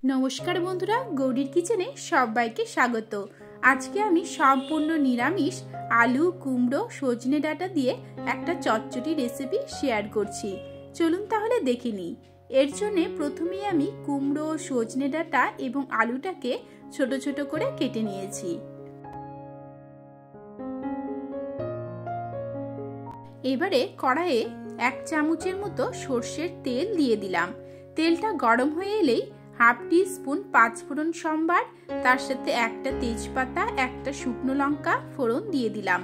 नमस्कार बंधुरा गौरीर किचेने सबाइके स्वागत। आज के आमी सम्पूर्ण निरामिष आलू कुमड़ो सजने डाटा दिए एकटा चटचटी रेसिपि शेयर करछि। चलुन ताहले देखे निई। एर जोन्नो प्रथमेई आमी कुमड़ो सजने डाटा एबं आलूटाके छोटो छोटो करे केटे नियेछि। एबारे कड़ाइये 1 चामचेर मतो सर्षेर तेल दिए दिलाम। तेलटा गरम हये एलेई हाफ टी स्पून पाँचफोड़न सम्बार तार साथे एकटा तेजपाता एकटा शुकनो लंका फोड़न दिए दिलाम।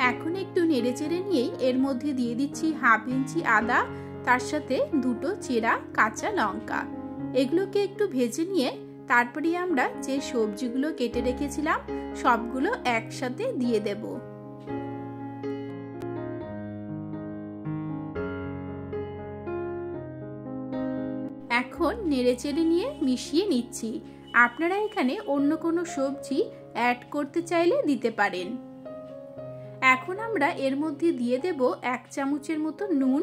एखन एकटु नेड़े चेड़े निये एर मध्ये दिए दिচ্ছি हाफ इंची आदा तार साथे दुटो चेरा काঁচা लंका। एगुलोके एकटु भेजे निये तारपरे आमरा जे सब्जिगुलो केटे रेखेছিলাম सबगुलो एकसाथे दिए देब। এখন নেড়ে চেড়ে নিয়ে মিশিয়ে নিচ্ছি। আপনারা এখানে অন্য কোনো সবজি অ্যাড করতে চাইলে দিতে পারেন। এখন আমরা এর মধ্যে দিয়ে দেব 1 চামচের মতো নুন,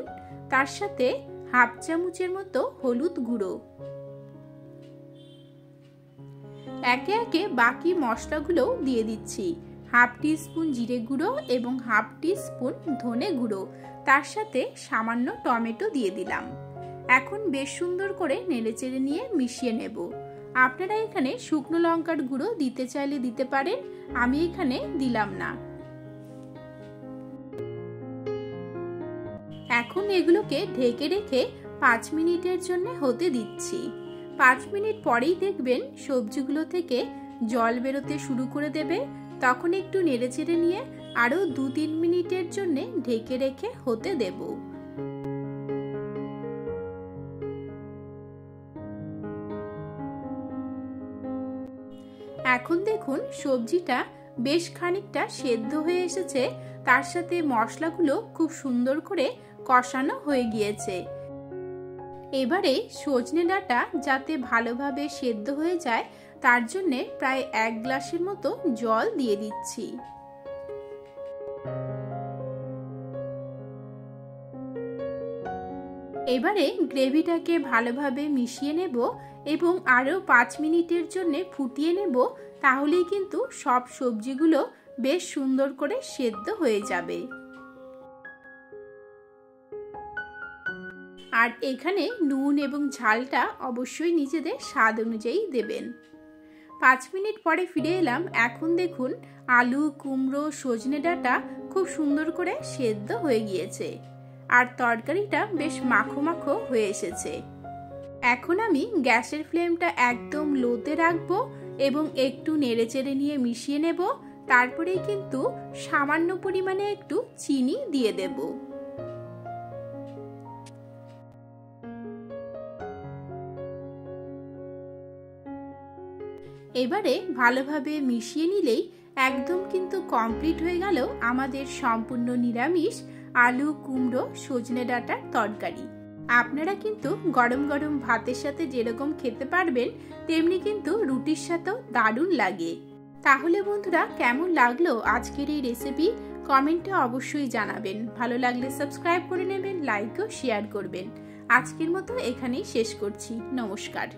তার সাথে হাফ চামচের মতো হলুদ গুঁড়ো। একে একে বাকি মশলাগুলো দিয়ে দিচ্ছি। হাফ টি স্পুন জিরে গুঁড়ো এবং হাফ টি স্পুন ধনে গুঁড়ো, তার সাথে সামান্য টমেটো দিয়ে দিলাম। এখন বেশ সুন্দর করে নেড়েচেড়ে নিয়ে মিশিয়ে নেব। আপনারা এখানে শুকনো লঙ্কার গুঁড়ো দিতে চাইলে দিতে পারেন, আমি এখানে দিলাম না। এখন এগুলোকে ঢেকে রেখে 5 মিনিটের জন্য হতে দিচ্ছি। 5 মিনিট পরেই দেখবেন সবজিগুলো থেকে জল বেরোতে শুরু করে দেবে। তখন একটু নেড়েচেড়ে নিয়ে আরো 2-3 মিনিটের জন্য ঢেকে রেখে হতে দেব। এখন দেখুন সবজিটা বেশ খানিকটা সেদ্ধ হয়ে এসেছে, তার সাথে মশলাগুলো খুব সুন্দর করে কষানো হয়ে গিয়েছে। এবারে সজনে ডাঁটা যাতে ভালোভাবে সেদ্ধ হয়ে যায় তার জন্য প্রায় 1 গ্লাসের মতো জল দিয়ে দিচ্ছি। এবারে গ্রেভিটাকে ভালোভাবে মিশিয়ে নেব এবং আরো 5 মিনিটের জন্য ফুটিয়ে নেব। তাহলেই কিন্তু সব সবজিগুলো বেশ সুন্দর করে সেদ্ধ হয়ে যাবে। আর এখানে নুন এবং ঝালটা অবশ্যই নিজেদের স্বাদ অনুযায়ী দেবেন। 5 মিনিট পরে ফিরে এলাম। এখন দেখুন আলু কুমড়ো সজনে ডাঁটা খুব সুন্দর করে সেদ্ধ হয়ে গিয়েছে আর তরকারিটা বেশ মাখো মাখো হয়ে এসেছে। এখন আমি গ্যাসের ফ্লেমটা একদম লোতে রাখবো এবং একটু নেড়েচেড়ে নিয়ে মিশিয়ে নেব। তারপরেই কিন্তু সামান্য পরিমাণে একটু চিনি দিয়ে দেব। এবারে ভালোভাবে মিশিয়ে নিলেই একদম কিন্তু কমপ্লিট হয়ে গেল আমাদের সম্পূর্ণ নিরামিষ আলু কুমড়ো সজনে ডাঁটার তরকারি। আপনারা কিন্তু গরম গরম ভাতের সাথে যেরকম খেতে পারবেন তেমনি কিন্তু রুটির সাথেও দারুণ লাগে। তাহলে বন্ধুরা কেমন লাগলো আজকের এই রেসিপি কমেন্টে অবশ্যই জানাবেন। ভালো লাগলে সাবস্ক্রাইব করে নেবেন, লাইক ও শেয়ার করবেন। আজকের মতো এখানেই শেষ করছি। নমস্কার।